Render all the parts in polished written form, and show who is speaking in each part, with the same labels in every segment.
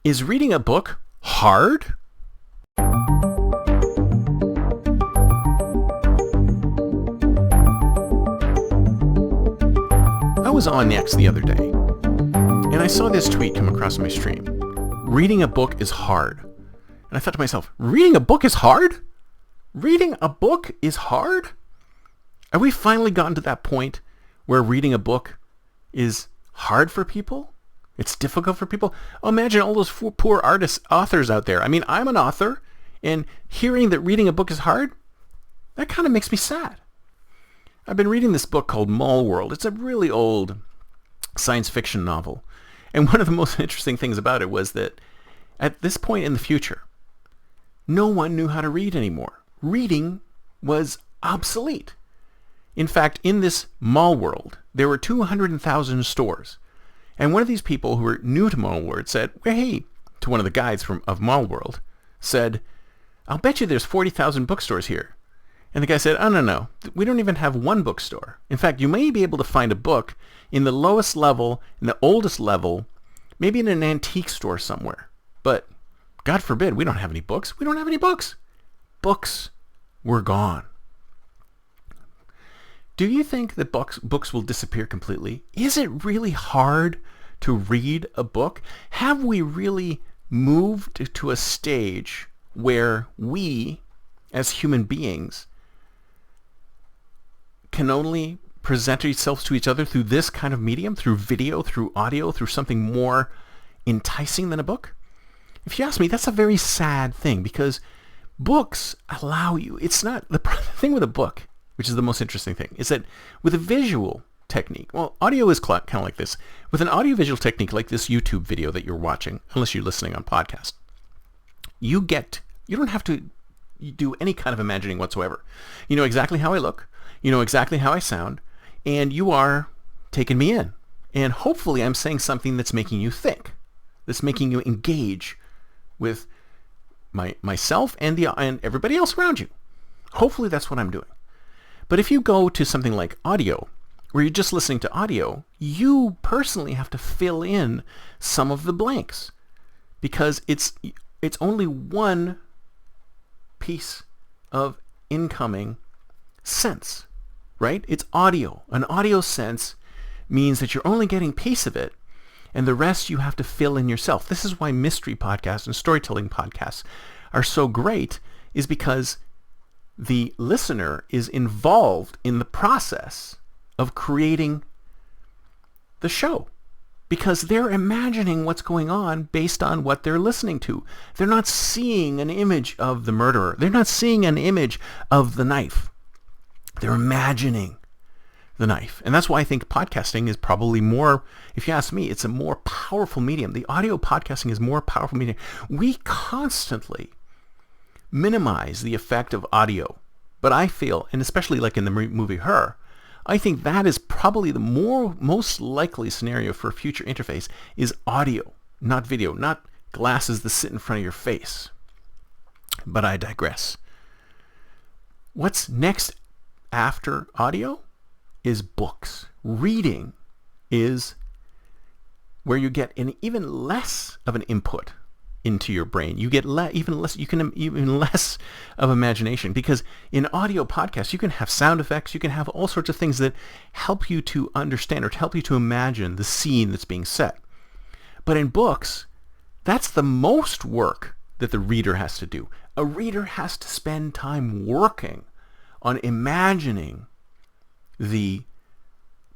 Speaker 1: Is reading a book hard? I was on X the other day, and I saw this tweet come across my stream. Reading a book is hard. And I thought to myself, reading a book is hard? Reading a book is hard? Have we finally gotten to that point where reading a book is hard for people? It's difficult for people? Oh, imagine all those poor authors out there. I mean, I'm an author, and hearing that reading a book is hard, that kind of makes me sad. I've been reading this book called Mall World. It's a really old science fiction novel. And one of the most interesting things about it was that at this point in the future, no one knew how to read anymore. Reading was obsolete. In fact, in this Mall World, there were 200,000 stores. And one of these people who were new to Mall World said, hey, to one of the guides of Mall World, said, I'll bet you there's 40,000 bookstores here. And the guy said, oh, no, we don't even have one bookstore. In fact, you may be able to find a book in the lowest level, in the oldest level, maybe in an antique store somewhere. But God forbid, we don't have any books. We don't have any books. Books were gone. Do you think that books will disappear completely? Is it really hard to read a book? Have we really moved to a stage where we, as human beings, can only present ourselves to each other through this kind of medium, through video, through audio, through something more enticing than a book? If you ask me, that's a very sad thing, because books allow you, it's not, the thing with a book, which is the most interesting thing, is that with a visual technique, well, audio is kind of like this. With an audiovisual technique like this YouTube video that you're watching, unless you're listening on podcast, you don't have to do any kind of imagining whatsoever. You know exactly how I look. You know exactly how I sound, and you are taking me in. And hopefully I'm saying something that's making you think, that's making you engage with myself and everybody else around you. Hopefully that's what I'm doing. But if you go to something like audio, where you're just listening to audio, you personally have to fill in some of the blanks, because it's only one piece of incoming sense, right? It's audio. An audio sense means that you're only getting a piece of it, and the rest you have to fill in yourself. This is why mystery podcasts and storytelling podcasts are so great, is because the listener is involved in the process of creating the show, because they're imagining what's going on based on what they're listening to. They're not seeing an image of the murderer. They're not seeing an image of the knife. They're imagining the knife. And that's why I think podcasting is probably more, if you ask me, it's a more powerful medium. The audio podcasting is more powerful medium. We constantly minimize the effect of audio. But I feel, and especially like in the movie Her, I think that is probably the most likely scenario for a future interface is audio, not video, not glasses that sit in front of your face. But I digress. What's next after audio is books. Reading is where you get an even less of an input into your brain. You get even less of imagination, because in audio podcasts you can have sound effects, you can have all sorts of things that help you to understand or to help you to imagine the scene that's being set. But in books, that's the most work that the reader has to do. A reader has to spend time working on imagining the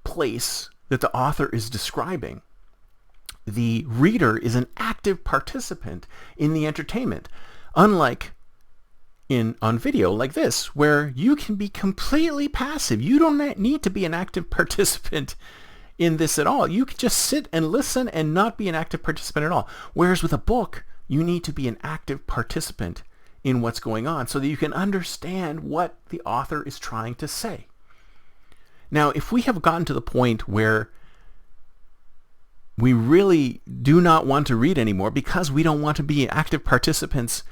Speaker 1: place that the author is describing. The reader is an active participant in the entertainment, unlike on video like this, where you can be completely passive. You don't need to be an active participant in this at all. You can just sit and listen and not be an active participant at all. Whereas with a book, you need to be an active participant in what's going on so that you can understand what the author is trying to say. Now, if we have gotten to the point where we really do not want to read anymore because we don't want to be active participants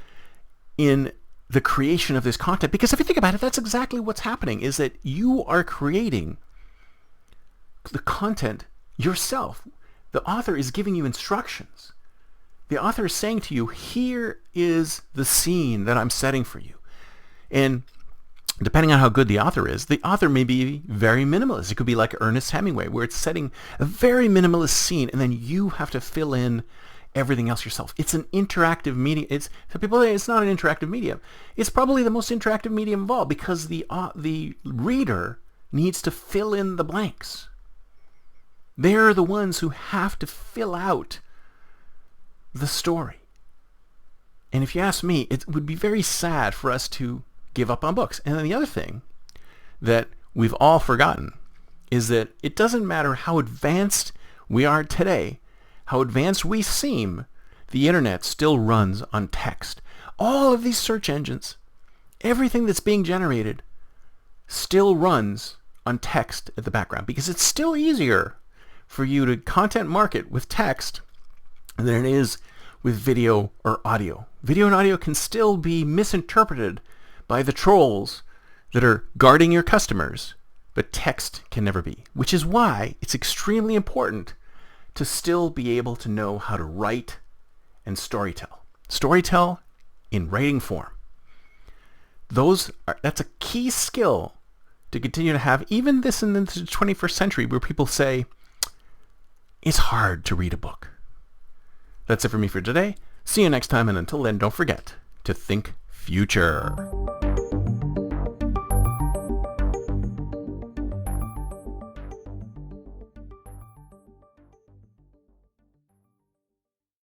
Speaker 1: in the creation of this content, because if you think about it, that's exactly what's happening, is that you are creating the content yourself. The author is giving you instructions. The author is saying to you, here is the scene that I'm setting for you. And depending on how good the author is, the author may be very minimalist. It could be like Ernest Hemingway, where it's setting a very minimalist scene, and then you have to fill in everything else yourself. It's an interactive medium. So people say it's not an interactive medium. It's probably the most interactive medium of all, because the reader needs to fill in the blanks. They're the ones who have to fill out the story. And if you ask me, it would be very sad for us to give up on books. And then the other thing that we've all forgotten is that it doesn't matter how advanced we are today, how advanced we seem, the internet still runs on text. All of these search engines, everything that's being generated still runs on text at the background, because it's still easier for you to content market with text than it is with video or audio. Video and audio can still be misinterpreted by the trolls that are guarding your customers, but text can never be, which is why it's extremely important to still be able to know how to write and storytell. Storytell in writing form. That's a key skill to continue to have, even this in the 21st century, where people say, it's hard to read a book. That's it for me for today. See you next time, and until then, don't forget to think future.